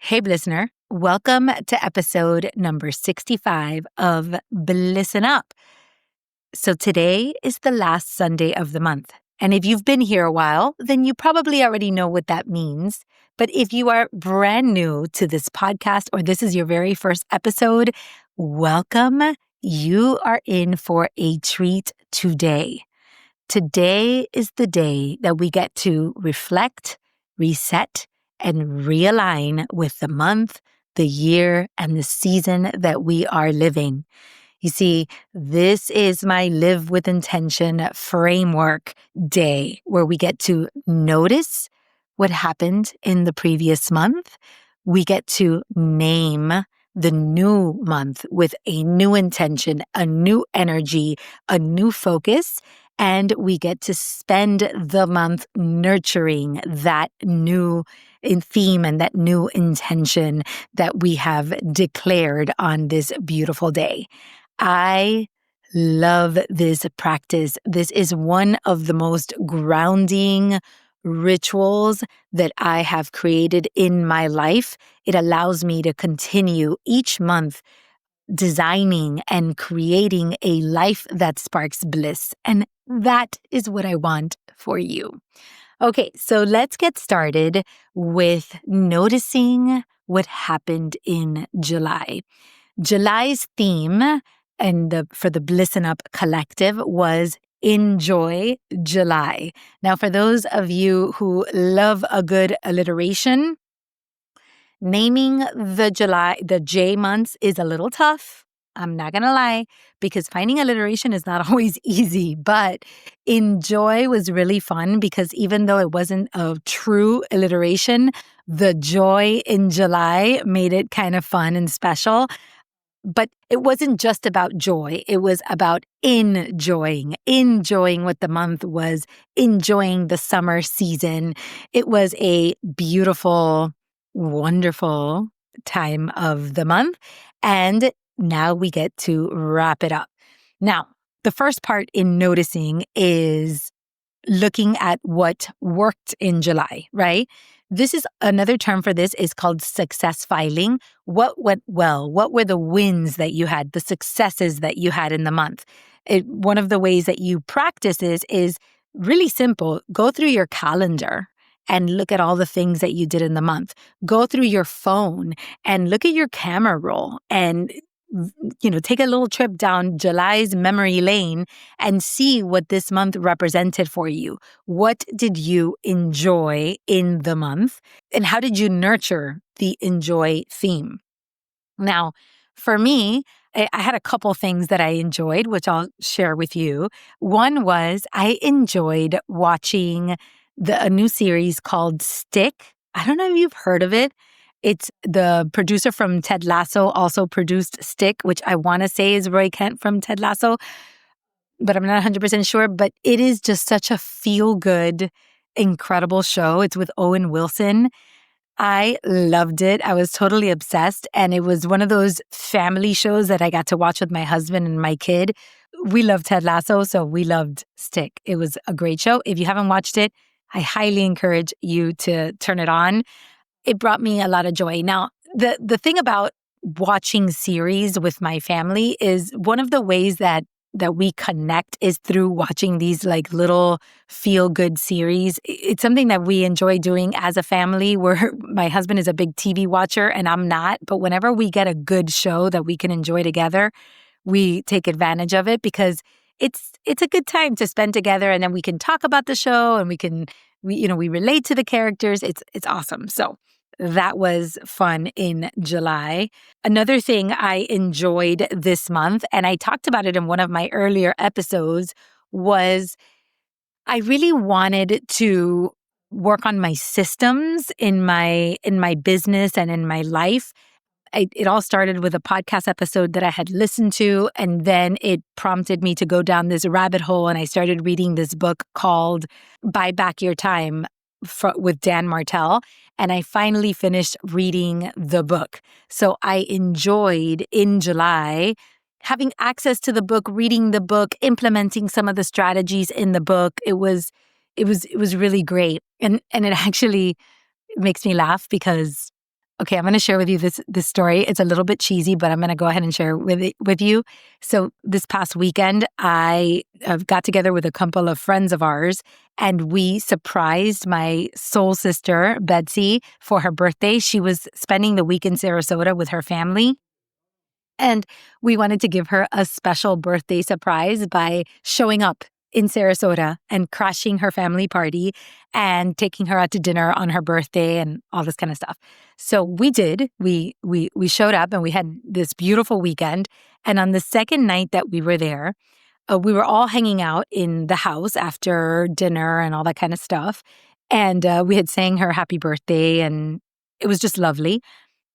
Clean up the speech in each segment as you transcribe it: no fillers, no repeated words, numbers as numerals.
Hey, listener. Welcome to episode number 65 of Listen Up. So today is the last Sunday of the month. And if you've been here a while, then you probably already know what that means. But if you are brand new to this podcast or this is your very first episode, welcome. You are in for a treat today. Today is the day that we get to reflect, reset, and realign with the month, the year, and the season that we are living. You see, this is my Live with Intention framework day where we get to notice what happened in the previous month. We get to name the new month with a new intention, a new energy, a new focus. And we get to spend the month nurturing that new theme and that new intention that we have declared on this beautiful day. I love this practice. This is one of the most grounding rituals that I have created in my life. It allows me to continue each month designing and creating a life that sparks bliss. And that is what I want for you. Okay, so let's get started with noticing what happened in July. July's theme for the Listen Up Collective was Enjoy July. Now, for those of you who love a good alliteration, naming the J months is a little tough. I'm not going to lie, because finding alliteration is not always easy, but enjoy was really fun because even though it wasn't a true alliteration, the joy in July made it kind of fun and special. But it wasn't just about joy. It was about enjoying what the month was, enjoying the summer season. It was a beautiful, wonderful time of the month. And now we get to wrap it up. Now, the first part in noticing is looking at what worked in July, right? This is another term for this is called success filing. What went well? What were the wins that you had, the successes that you had in the month? One of the ways that you practice is really simple. Go through your calendar and look at all the things that you did in the month. Go through your phone and look at your camera roll and take a little trip down July's memory lane and see what this month represented for you. What did you enjoy in the month? And how did you nurture the enjoy theme? Now, for me, I had a couple things that I enjoyed, which I'll share with you. One was I enjoyed watching a new series called Stick. I don't know if you've heard of it. It's the producer from Ted Lasso also produced Stick, which I want to say is Roy Kent from Ted Lasso, but I'm not 100% sure. But it is just such a feel-good, incredible show. It's with Owen Wilson. I loved it. I was totally obsessed. And it was one of those family shows that I got to watch with my husband and my kid. We loved Ted Lasso, so we loved Stick. It was a great show. If you haven't watched it, I highly encourage you to turn it on. It brought me a lot of joy. Now, the thing about watching series with my family is one of the ways that we connect is through watching these like little feel-good series. It's something that we enjoy doing as a family where my husband is a big TV watcher and I'm not. But whenever we get a good show that we can enjoy together, we take advantage of it because it's a good time to spend together and then we can talk about the show and we relate to the characters. It's awesome. So that was fun in July. Another thing I enjoyed this month, and I talked about it in one of my earlier episodes, was I really wanted to work on my systems in my business and in my life. It all started with a podcast episode that I had listened to, and then it prompted me to go down this rabbit hole, and I started reading this book called Buy Back Your Time with Dan Martell, and I finally finished reading the book. So I enjoyed in July having access to the book, reading the book, implementing some of the strategies in the book. It was really great, and it actually makes me laugh because Okay, I'm going to share with you this story. It's a little bit cheesy, but I'm going to go ahead and share with you. So this past weekend, I got together with a couple of friends of ours, and we surprised my soul sister Betsy for her birthday. She was spending the week in Sarasota with her family. And we wanted to give her a special birthday surprise by showing up in Sarasota and crashing her family party and taking her out to dinner on her birthday and all this kind of stuff. So we did. We showed up and we had this beautiful weekend. And on the second night that we were there, we were all hanging out in the house after dinner and all that kind of stuff. And we had sang her happy birthday, and it was just lovely.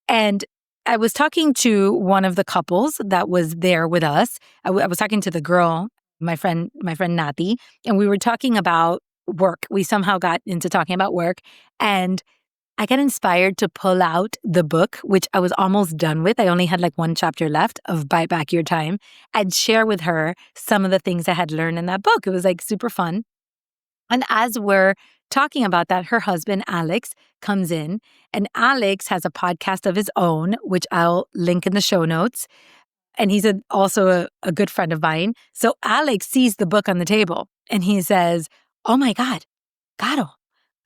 And I was talking to one of the couples that was there with us. I was talking to the girl, my friend Nati, and we were talking about work. We somehow got into talking about work, and I got inspired to pull out the book, which I was almost done with. I only had like one chapter left of Buy Back Your Time, and share with her some of the things I had learned in that book. It was like super fun. And as we're talking about that, her husband, Alex, comes in, and Alex has a podcast of his own, which I'll link in the show notes. And he's also a good friend of mine. So Alex sees the book on the table and he says, "Oh my God, Caro,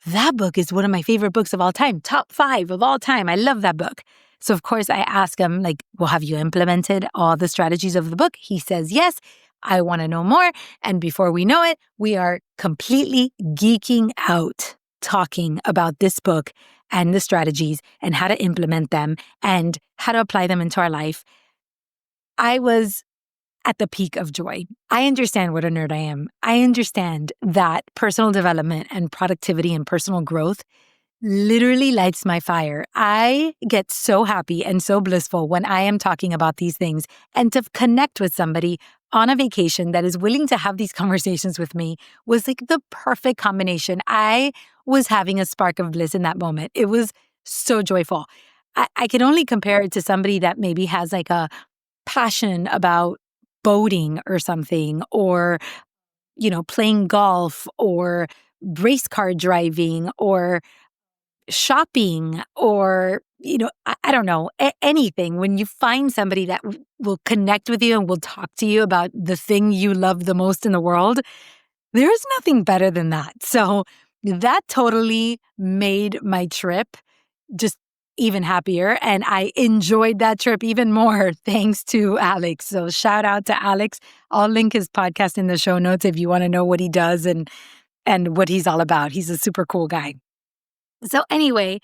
that book is one of my favorite books of all time, top 5 of all time. I love that book." So of course I ask him, like, "Well, have you implemented all the strategies of the book?" He says, "Yes." I want to know more. And before we know it, we are completely geeking out talking about this book and the strategies and how to implement them and how to apply them into our life. I was at the peak of joy. I understand what a nerd I am. I understand that personal development and productivity and personal growth literally lights my fire. I get so happy and so blissful when I am talking about these things, and to connect with somebody on a vacation that is willing to have these conversations with me was like the perfect combination. I was having a spark of bliss in that moment. It was so joyful. I can only compare it to somebody that maybe has like a passion about boating or something, or, playing golf or race car driving or shopping, or, I don't know, anything. When you find somebody that will connect with you and will talk to you about the thing you love the most in the world, there's nothing better than that. So that totally made my trip just even happier. And I enjoyed that trip even more thanks to Alex. So shout out to Alex. I'll link his podcast in the show notes if you want to know what he does and what he's all about. He's a super cool guy. So anyway,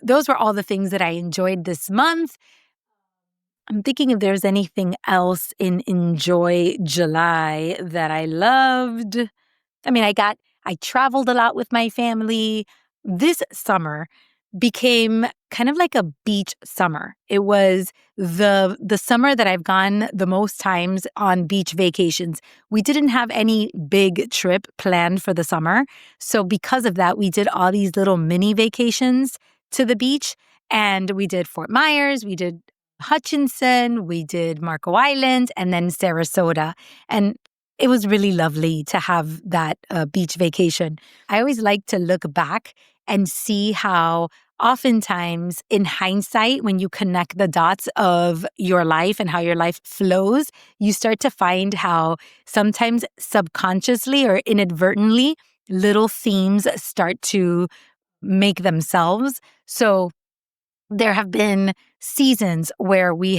those were all the things that I enjoyed this month. I'm thinking if there's anything else in Enjoy July that I loved. I mean, I traveled a lot with my family. This summer became kind of like a beach summer. It was the summer that I've gone the most times on beach vacations. We didn't have any big trip planned for the summer. So because of that, we did all these little mini vacations to the beach. And we did Fort Myers, we did Hutchinson, we did Marco Island, and then Sarasota. And it was really lovely to have that beach vacation. I always like to look back and see how oftentimes in hindsight, when you connect the dots of your life and how your life flows, you start to find how sometimes subconsciously or inadvertently, little themes start to make themselves. So there have been seasons where we've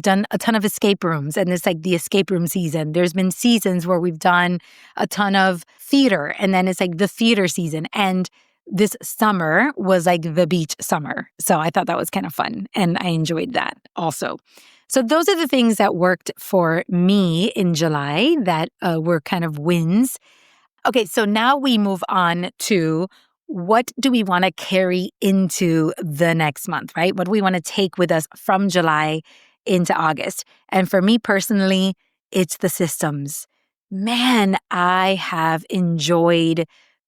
done a ton of escape rooms, and it's like the escape room season. There's been seasons where we've done a ton of theater, and then it's like the theater season. And this summer was like the beach summer. So I thought that was kind of fun, and I enjoyed that also. So those are the things that worked for me in July that were kind of wins. Okay, so now we move on to what do we want to carry into the next month, right? What do we want to take with us from July into August? And for me personally, it's the systems. Man, I have enjoyed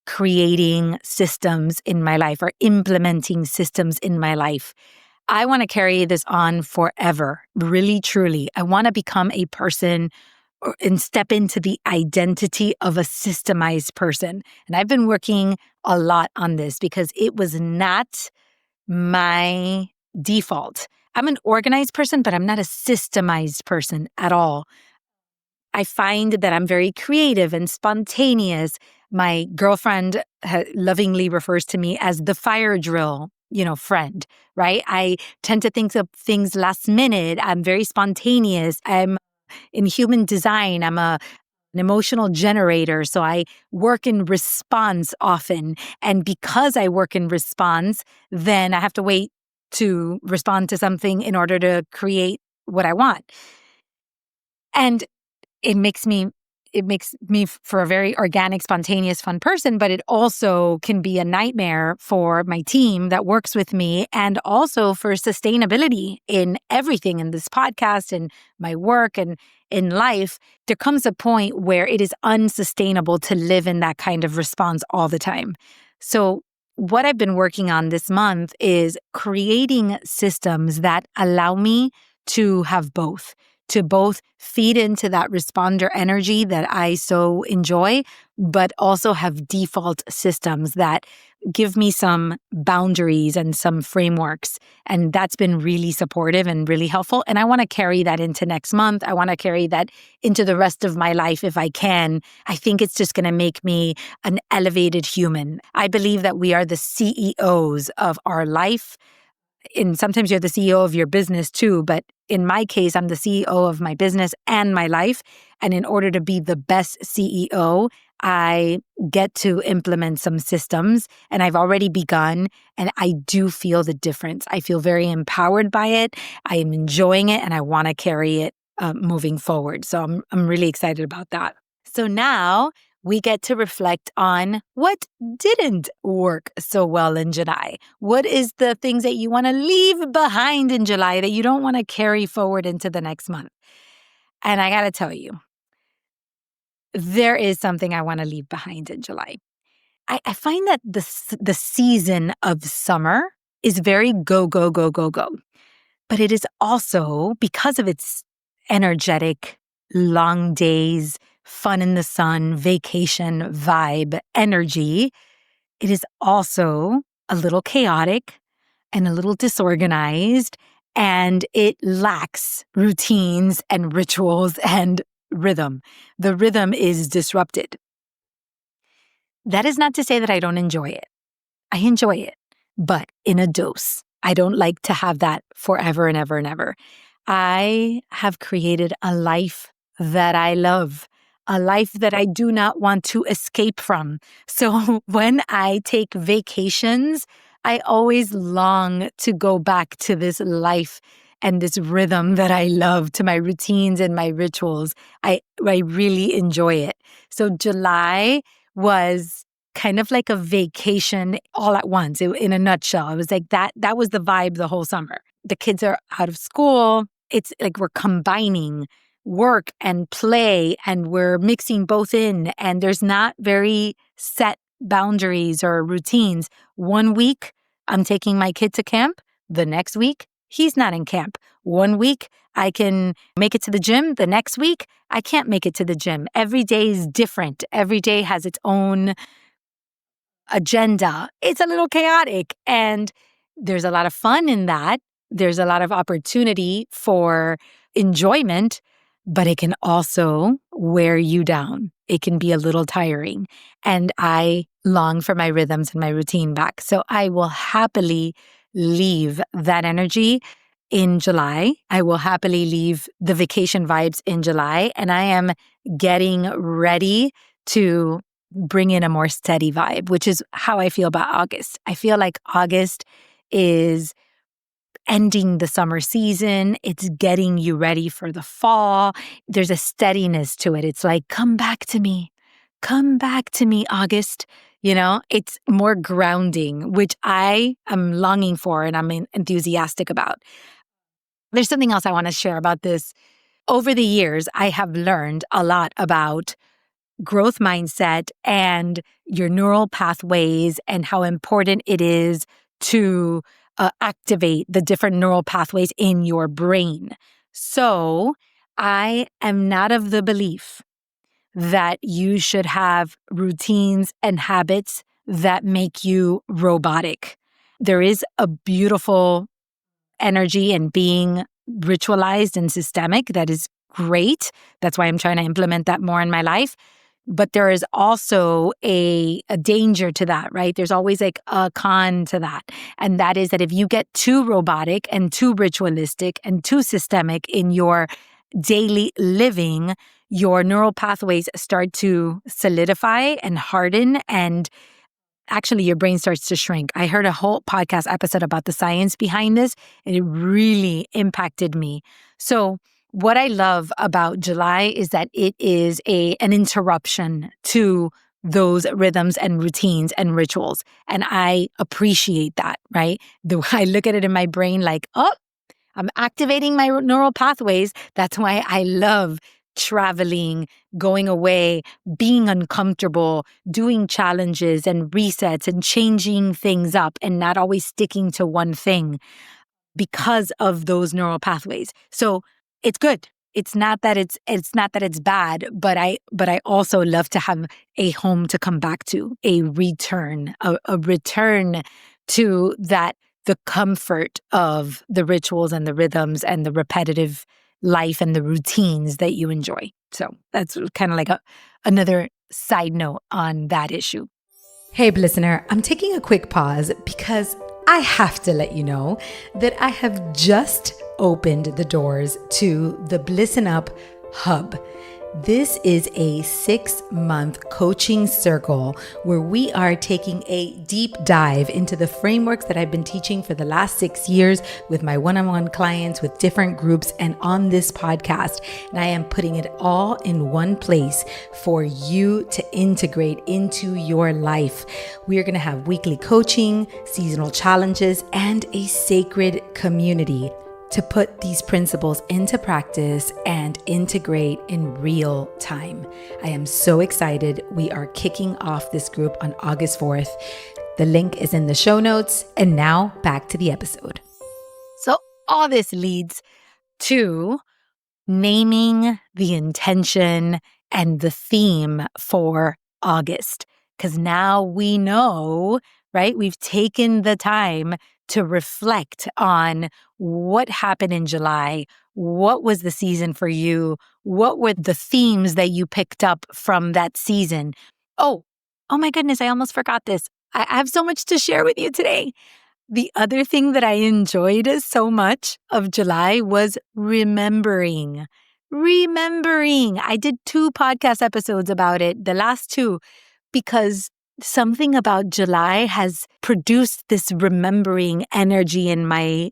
creating systems in my life or implementing systems in my life. I want to carry this on forever, really, truly. I want to become a person and step into the identity of a systemized person. And I've been working a lot on this because it was not my default. I'm an organized person, but I'm not a systemized person at all. I find that I'm very creative and spontaneous. My girlfriend lovingly refers to me as the fire drill, friend, right? I tend to think of things last minute. I'm very spontaneous. I'm in human design. An emotional generator. So I work in response often. And because I work in response, then I have to wait to respond to something in order to create what I want. And it makes me for a very organic, spontaneous, fun person, but it also can be a nightmare for my team that works with me and also for sustainability in everything in this podcast and my work and in life. There comes a point where it is unsustainable to live in that kind of response all the time. So what I've been working on this month is creating systems that allow me to have both, to both feed into that responder energy that I so enjoy, but also have default systems that give me some boundaries and some frameworks. And that's been really supportive and really helpful. And I want to carry that into next month. I want to carry that into the rest of my life if I can. I think it's just going to make me an elevated human. I believe that we are the CEOs of our life. And sometimes you're the CEO of your business too, but in my case, I'm the CEO of my business and my life. And in order to be the best CEO, I get to implement some systems, and I've already begun, and I do feel the difference. I feel very empowered by it. I am enjoying it, and I want to carry it moving forward. So I'm really excited about that. So now we get to reflect on what didn't work so well in July. What is the things that you want to leave behind in July that you don't want to carry forward into the next month? And I got to tell you, there is something I want to leave behind in July. I find that the season of summer is very go, go, go, go, go. But it is also, because of its energetic, long days, fun in the sun, vacation vibe, energy, it is also a little chaotic and a little disorganized, and it lacks routines and rituals and rhythm. The rhythm is disrupted. That is not to say that I don't enjoy it. I enjoy it, but in a dose. I don't like to have that forever and ever and ever. I have created a life that I love, a life that I do not want to escape from. So when I take vacations, I always long to go back to this life and this rhythm that I love, to my routines and my rituals. I really enjoy it. So July was kind of like a vacation all at once. In a nutshell, it was like that was the vibe the whole summer. The kids are out of school. It's like we're combining work and play, and we're mixing both in, and there's not very set boundaries or routines. One week, I'm taking my kid to camp. The next week, he's not in camp. One week, I can make it to the gym. The next week, I can't make it to the gym. Every day is different. Every day has its own agenda. It's a little chaotic, and there's a lot of fun in that. There's a lot of opportunity for enjoyment, but it can also wear you down. It can be a little tiring, and I long for my rhythms and my routine back. So I will happily leave that energy in July. I will happily leave the vacation vibes in July, and I am getting ready to bring in a more steady vibe, which is how I feel about August. I feel like August is ending the summer season. It's getting you ready for the fall. There's a steadiness to it. It's like, come back to me. Come back to me, August. It's more grounding, which I am longing for and I'm enthusiastic about. There's something else I want to share about this. Over the years, I have learned a lot about growth mindset and your neural pathways and how important it is to activate the different neural pathways in your brain. So I am not of the belief that you should have routines and habits that make you robotic. There is a beautiful energy and being ritualized and systemic that is great. That's why I'm trying to implement that more in my life. But there is also a danger to that, right? There's always like a con to that. And that is that if you get too robotic and too ritualistic and too systemic in your daily living, your neural pathways start to solidify and harden, and actually your brain starts to shrink. I heard a whole podcast episode about the science behind this, and it really impacted me. So what I love about July is that it is an interruption to those rhythms and routines and rituals. And I appreciate that, right? I look at it in my brain like, oh, I'm activating my neural pathways. That's why I love traveling, going away, being uncomfortable, doing challenges and resets and changing things up and not always sticking to one thing because of those neural pathways. So it's good. It's not that it's bad, but I also love to have a home to come back to, a return to that, the comfort of the rituals and the rhythms and the repetitive life and the routines that you enjoy. So that's kind of like another side note on that issue. Hey, listener, I'm taking a quick pause because I have to let you know that I have just opened the doors to the Blissin' Up Hub. This is a 6-month coaching circle where we are taking a deep dive into the frameworks that I've been teaching for the last 6 years with my one-on-one clients, with different groups, and on this podcast. And I am putting it all in one place for you to integrate into your life. We are going to have weekly coaching, seasonal challenges, and a sacred community to put these principles into practice and integrate in real time. I am so excited. We are kicking off this group on August 4th. The link is in the show notes. And now back to the episode. So all this leads to naming the intention and the theme for August. Because now we know, right? We've taken the time to reflect on what happened in July. What was the season for you? What were the themes that you picked up from that season? Oh my goodness, I almost forgot this. I have so much to share with you today. The other thing that I enjoyed so much of July was remembering. I did 2 podcast episodes about it, the last 2, because something about July has produced this remembering energy in my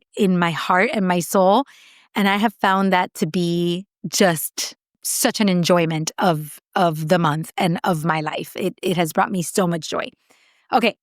heart and my soul. And I have found that to be just such an enjoyment of the month and of my life. It has brought me so much joy. Okay,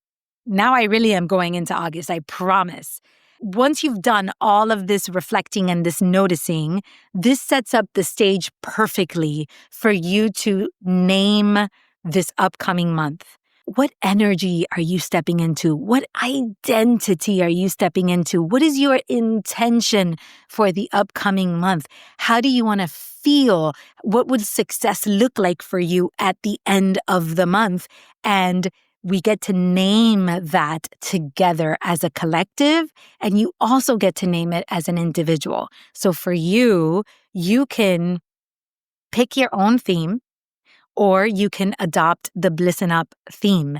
now I really am going into August, I promise. Once you've done all of this reflecting and this noticing, this sets up the stage perfectly for you to name this upcoming month. What energy are you stepping into? What identity are you stepping into? What is your intention for the upcoming month? How do you want to feel? What would success look like for you at the end of the month? And we get to name that together as a collective, and you also get to name it as an individual. So for you, you can pick your own theme, or you can adopt the Blissin' Up theme.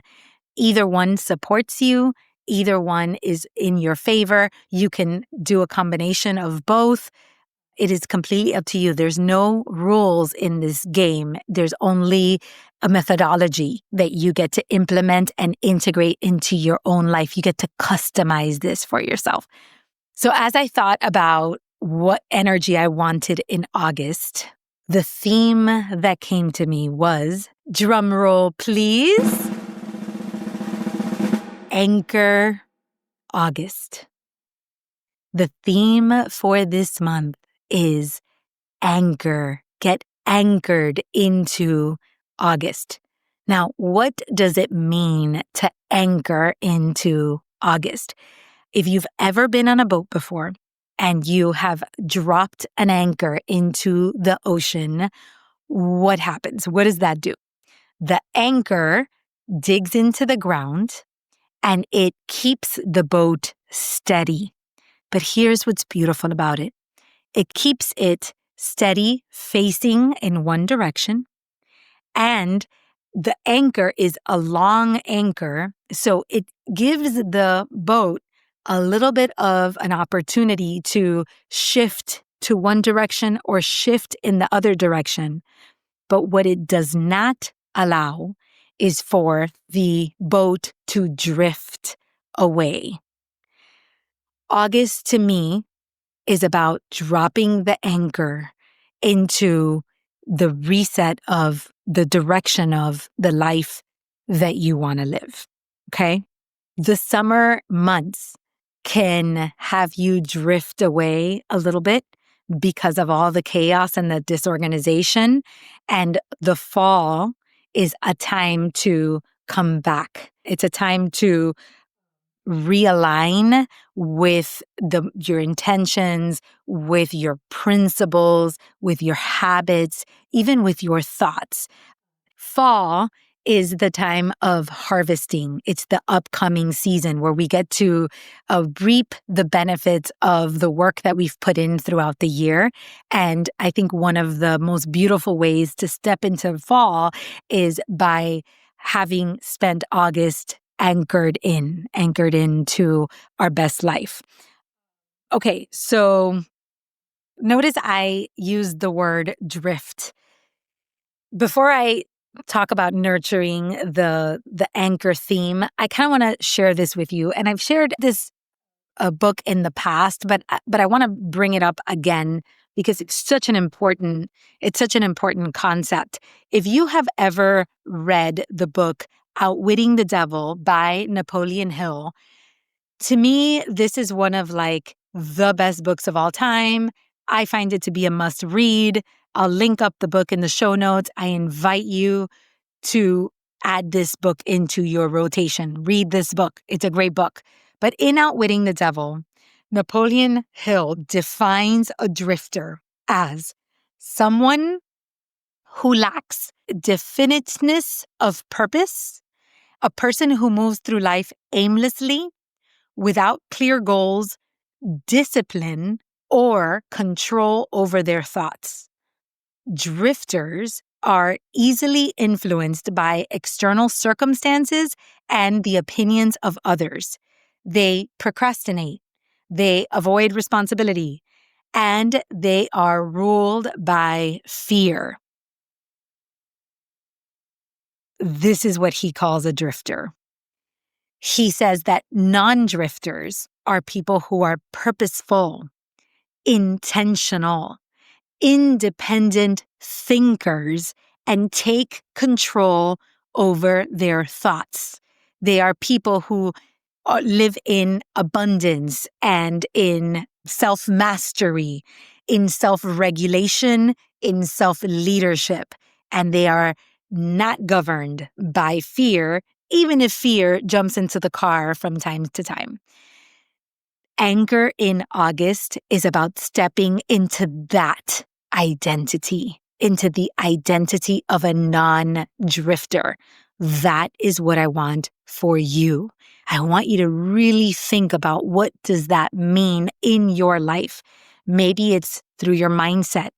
Either one supports you. Either one is in your favor. You can do a combination of both. It is completely up to you. There's no rules in this game. There's only a methodology that you get to implement and integrate into your own life. You get to customize this for yourself. So as I thought about what energy I wanted in August, the theme that came to me was, drum roll please, Anchor August. The theme for this month is anchor. Get anchored into August. Now, what does it mean to anchor into August? If you've ever been on a boat before and you have dropped an anchor into the ocean, what happens? What does that do? The anchor digs into the ground and it keeps the boat steady. But here's what's beautiful about it. It keeps it steady, facing in one direction, and the anchor is a long anchor, so it gives the boat a little bit of an opportunity to shift to one direction or shift in the other direction. But what it does not allow is for the boat to drift away. August to me is about dropping the anchor into the reset of the direction of the life that you want to live. Okay? The summer months can have you drift away a little bit because of all the chaos and the disorganization. And the fall is a time to come back. It's a time to realign with your intentions, with your principles, with your habits, even with your thoughts. Fall is the time of harvesting. It's the upcoming season where we get to reap the benefits of the work that we've put in throughout the year. And I think one of the most beautiful ways to step into fall is by having spent August anchored into our best life. Okay, so notice I used the word drift. Before I talk about nurturing the anchor theme, I kind of want to share this with you. And I've shared this book in the past, but I want to bring it up again because it's such an important concept. If you have ever read the book Outwitting the Devil by Napoleon Hill, to me, this is one of like the best books of all time. I find it to be a must read. I'll link up the book in the show notes. I invite you to add this book into your rotation. Read this book. It's a great book. But in Outwitting the Devil, Napoleon Hill defines a drifter as someone who lacks definiteness of purpose, a person who moves through life aimlessly, without clear goals, discipline, or control over their thoughts. Drifters are easily influenced by external circumstances and the opinions of others. They procrastinate, they avoid responsibility, and they are ruled by fear. This is what he calls a drifter. He says that non-drifters are people who are purposeful, intentional, independent thinkers, and take control over their thoughts. They are people who live in abundance and in self-mastery, in self-regulation, in self-leadership, and they are not governed by fear, even if fear jumps into the car from time to time. Anchor in August is about stepping into that identity, into the identity of a non-drifter. That is what I want for you. I want you to really think about what does that mean in your life. Maybe it's through your mindset.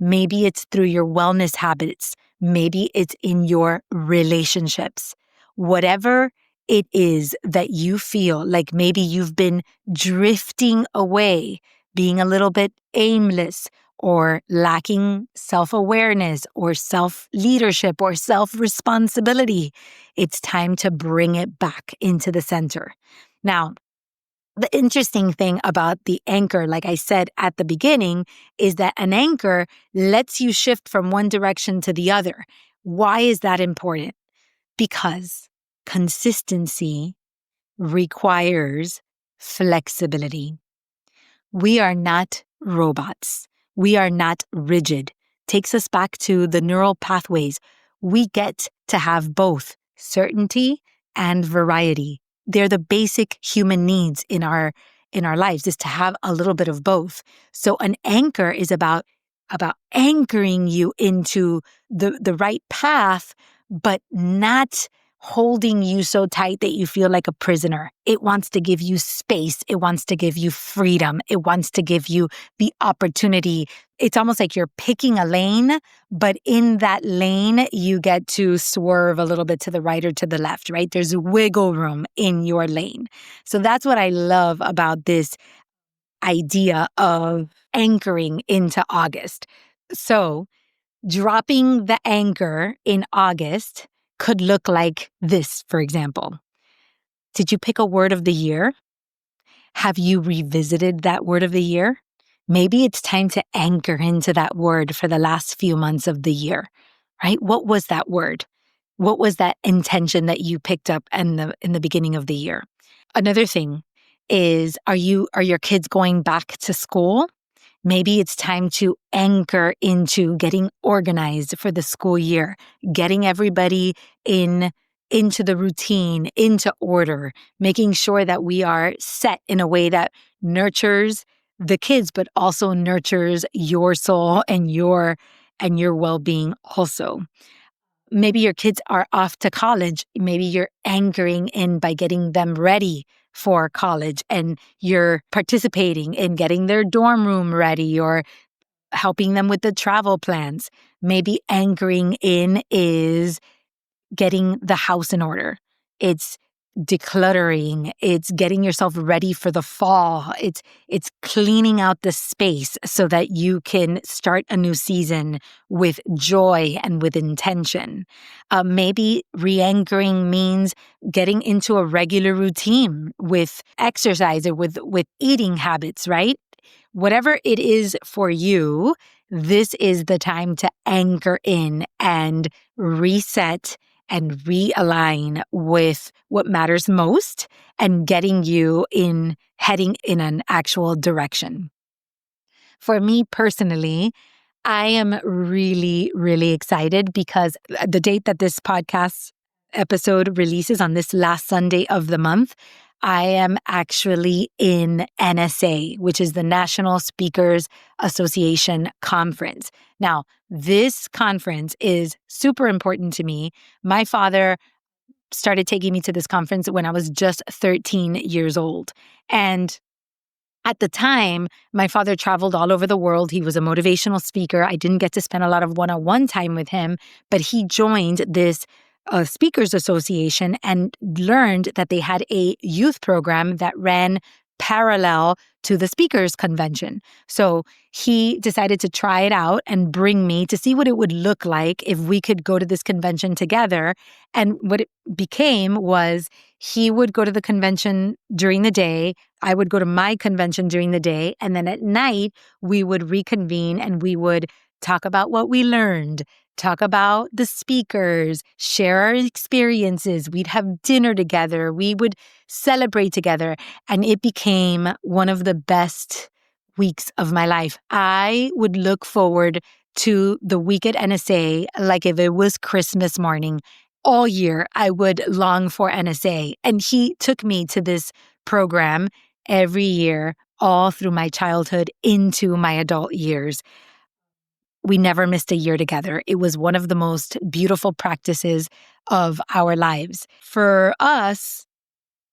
Maybe it's through your wellness habits. Maybe it's in your relationships. Whatever it is that you feel like maybe you've been drifting away, being a little bit aimless or lacking self-awareness or self-leadership or self-responsibility, it's time to bring it back into the center. Now, the interesting thing about the anchor, like I said at the beginning, is that an anchor lets you shift from one direction to the other. Why is that important? Because consistency requires flexibility. We are not robots. We are not rigid. Takes us back to the neural pathways. We get to have both certainty and variety. They're the basic human needs in our lives, is to have a little bit of both. So an anchor is about anchoring you into the right path, but not holding you so tight that you feel like a prisoner. It wants to give you space. It wants to give you freedom. It wants to give you the opportunity. It's almost like you're picking a lane, but in that lane, you get to swerve a little bit to the right or to the left, right? There's wiggle room in your lane. So that's what I love about this idea of anchoring into August. So dropping the anchor in August could look like this, for example. Did you pick a word of the year? Have you revisited that word of the year? Maybe it's time to anchor into that word for the last few months of the year, right? What was that word? What was that intention that you picked up in the beginning of the year? Another thing is, are your kids going back to school? Maybe it's time to anchor into getting organized for the school year, getting everybody into the routine, into order, making sure that we are set in a way that nurtures the kids, but also nurtures your soul and your well-being also. Maybe your kids are off to college. Maybe you're anchoring in by getting them ready for college and you're participating in getting their dorm room ready or helping them with the travel plans. Maybe anchoring in is getting the house in order. It's decluttering. It's getting yourself ready for the fall. It's cleaning out the space so that you can start a new season with joy and with intention. Maybe re-anchoring means getting into a regular routine with exercise or with eating habits, right? Whatever it is for you, this is the time to anchor in and reset and realign with what matters most and getting you heading in an actual direction. For me personally, I am really, really excited because the date that this podcast episode releases on this last Sunday of the month, I am actually in NSA, which is the National Speakers Association Conference. Now, this conference is super important to me. My father started taking me to this conference when I was just 13 years old. And at the time, my father traveled all over the world. He was a motivational speaker. I didn't get to spend a lot of one-on-one time with him, but he joined this speakers association and learned that they had a youth program that ran parallel to the speakers convention. So he decided to try it out and bring me to see what it would look like if we could go to this convention together. And what it became was he would go to the convention during the day. I would go to my convention during the day. And then at night, we would reconvene and we would talk about what we learned, talk about the speakers, share our experiences. We'd have dinner together. We would celebrate together. And it became one of the best weeks of my life. I would look forward to the week at NSA like if it was Christmas morning. All year, I would long for NSA. And he took me to this program every year, all through my childhood into my adult years. We never missed a year together. It was one of the most beautiful practices of our lives. For us,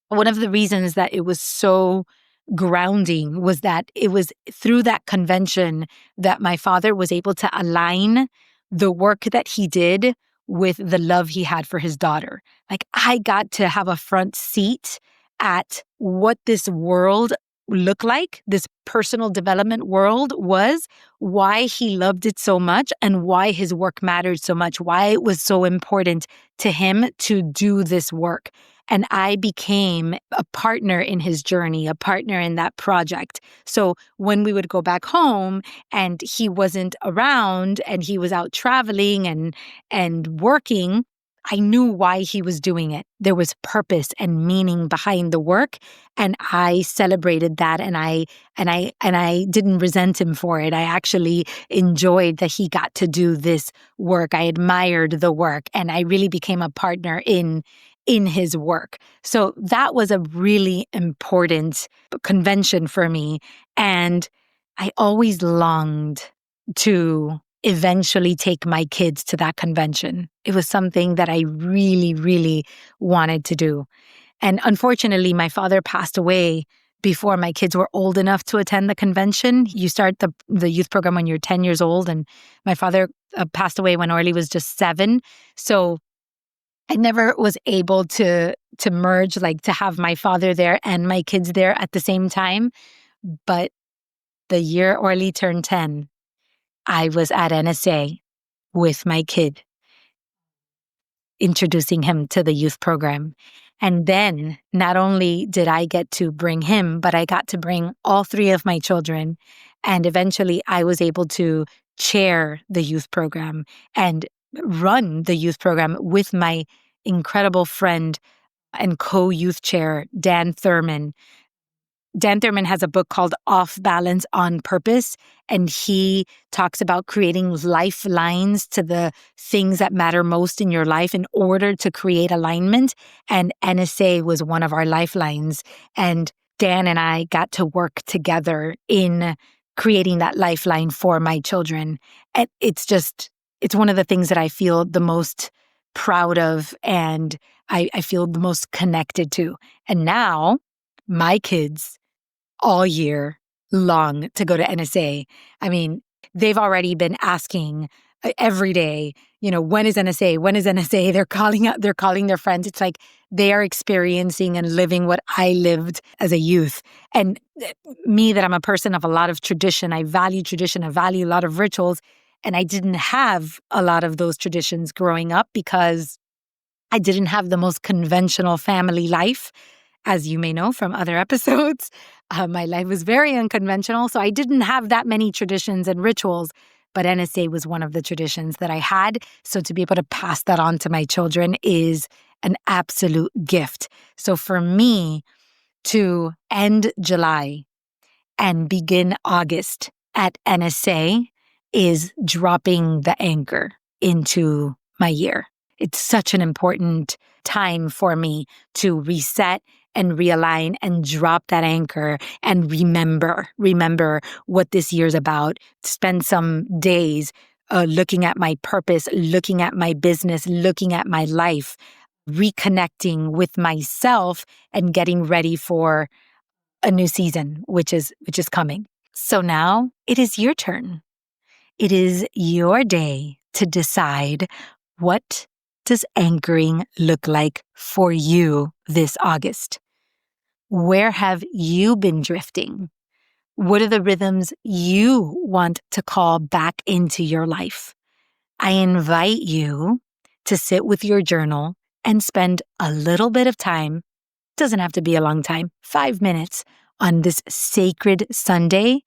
one of the reasons that it was so grounding was that it was through that convention that my father was able to align the work that he did with the love he had for his daughter. Like, I got to have a front seat at what this world looked like, this personal development world was, why he loved it so much, and why his work mattered so much, why it was so important to him to do this work. And I became a partner in his journey, a partner in that project. So when we would go back home and he wasn't around and he was out traveling and working, I knew why he was doing it. There was purpose and meaning behind the work, and I celebrated that, and I didn't resent him for it. I actually enjoyed that he got to do this work. I admired the work, and I really became a partner in his work. So that was a really important convention for me, and I always longed to eventually take my kids to that convention. It was something that I really, really wanted to do. And unfortunately, my father passed away before my kids were old enough to attend the convention. You start the youth program when you're 10 years old, and my father passed away when Orly was just 7. So I never was able to merge, like to have my father there and my kids there at the same time. But the year Orly turned 10, I was at NSA with my kid, introducing him to the youth program. And then not only did I get to bring him, but I got to bring all 3 of my children. And eventually I was able to chair the youth program and run the youth program with my incredible friend and co-youth chair, Dan Thurman. Dan Thurman has a book called Off Balance on Purpose, and he talks about creating lifelines to the things that matter most in your life in order to create alignment. And NSA was one of our lifelines. And Dan and I got to work together in creating that lifeline for my children. And it's one of the things that I feel the most proud of and I feel the most connected to. And now my kids all year long to go to NSA. I mean, they've already been asking every day, when is NSA? When is NSA? They're calling their friends. It's like they are experiencing and living what I lived as a youth. And me, that I'm a person of a lot of tradition, I value a lot of rituals. And I didn't have a lot of those traditions growing up because I didn't have the most conventional family life. As you may know from other episodes, my life was very unconventional, so I didn't have that many traditions and rituals, but NSA was one of the traditions that I had. So to be able to pass that on to my children is an absolute gift. So for me to end July and begin August at NSA is dropping the anchor into my year. It's such an important time for me to reset and realign and drop that anchor and remember what this year's about. Spend some days looking at my purpose, looking at my business, looking at my life, reconnecting with myself and getting ready for a new season, which is coming. So now it is your turn. It is your day to decide, what does anchoring look like for you this August? Where have you been drifting? What are the rhythms you want to call back into your life? I invite you to sit with your journal and spend a little bit of time. Doesn't have to be a long time, 5 minutes on this sacred Sunday,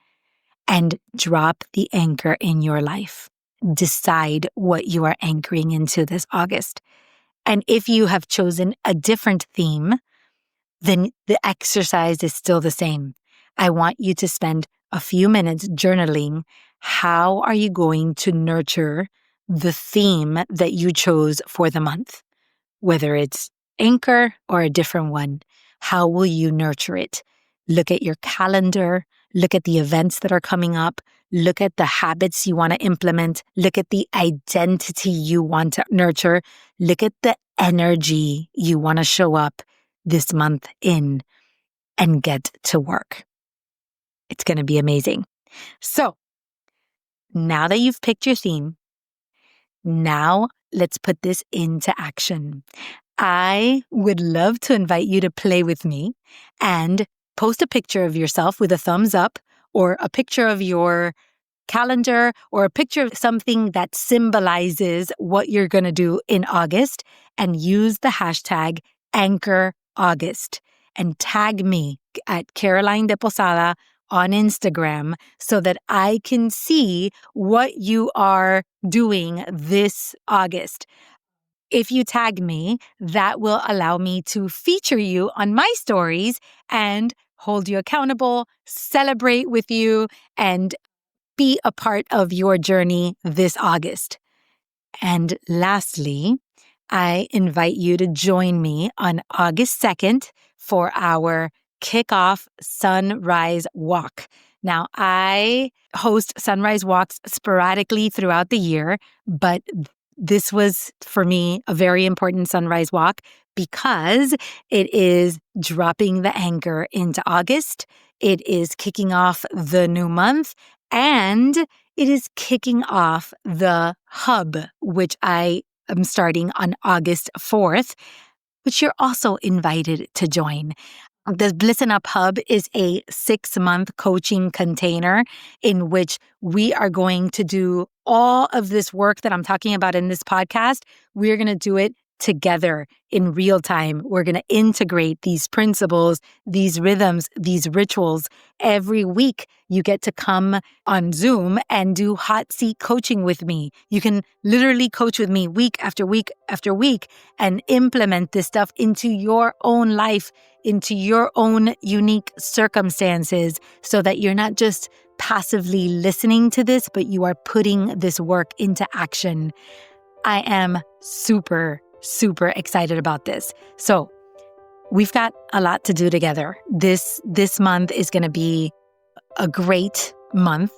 and drop the anchor in your life. Decide what you are anchoring into this August. And if you have chosen a different theme, then the exercise is still the same. I want you to spend a few minutes journaling. How are you going to nurture the theme that you chose for the month? Whether it's anchor or a different one, how will you nurture it? Look at your calendar, look at the events that are coming up, look at the habits you want to implement, look at the identity you want to nurture, look at the energy you want to show up this month in, and get to work. It's going to be amazing. So now that you've picked your theme, now let's put this into action. I would love to invite you to play with me and post a picture of yourself with a thumbs up, or a picture of your calendar, or a picture of something that symbolizes what you're going to do in August, and use the hashtag #AnchorAugust and tag me at Caroline de Posada on Instagram so that I can see what you are doing this August. If you tag me, that will allow me to feature you on my stories and hold you accountable, celebrate with you, and be a part of your journey this August. And lastly, I invite you to join me on August 2nd for our kickoff sunrise walk. Now, I host sunrise walks sporadically throughout the year, but this was for me a very important sunrise walk because it is dropping the anchor into August. It is kicking off the new month, and it is kicking off the hub, which I am starting on August 4th, which you're also invited to join. The Listen Up Hub is a 6-month coaching container in which we are going to do all of this work that I'm talking about in this podcast. We're going to do it together in real time. We're going to integrate these principles, these rhythms, these rituals. Every week, you get to come on Zoom and do hot seat coaching with me. You can literally coach with me week after week after week and implement this stuff into your own life, into your own unique circumstances, so that you're not just passively listening to this, but you are putting this work into action. I am super excited about this. So we've got a lot to do together. This month is going to be a great month.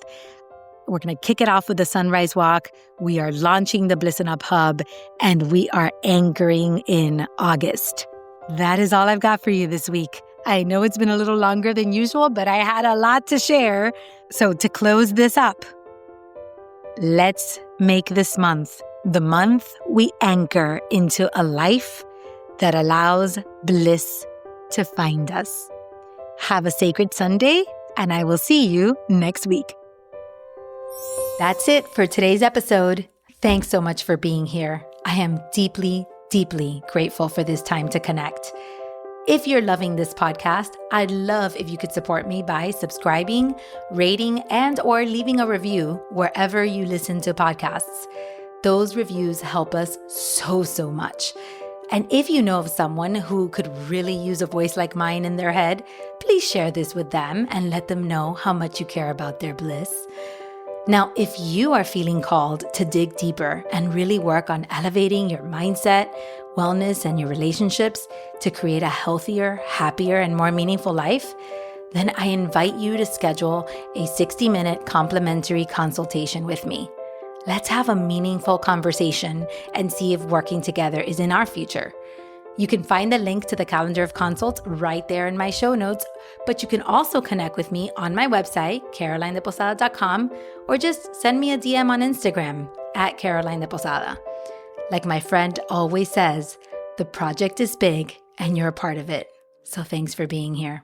We're going to kick it off with the sunrise walk. We are launching the Listen Up Hub, and we are anchoring in August. That is all I've got for you this week. I know it's been a little longer than usual, but I had a lot to share. So to close this up, let's make this month the month we anchor into a life that allows bliss to find us. Have a sacred Sunday, and I will see you next week. That's it for today's episode. Thanks so much for being here. I am deeply grateful for this time to connect. If you're loving this podcast, I'd love if you could support me by subscribing, rating, and/or leaving a review wherever you listen to podcasts. Those reviews help us so much. And if you know of someone who could really use a voice like mine in their head, please share this with them and let them know how much you care about their bliss. Now, if you are feeling called to dig deeper and really work on elevating your mindset, wellness, and your relationships to create a healthier, happier, and more meaningful life, then I invite you to schedule a 60-minute complimentary consultation with me. Let's have a meaningful conversation and see if working together is in our future. You can find the link to the calendar of consults right there in my show notes, but you can also connect with me on my website, carolinedeposada.com, or just send me a DM on Instagram at Caroline de Posada. Like my friend always says, the project is big and you're a part of it. So thanks for being here.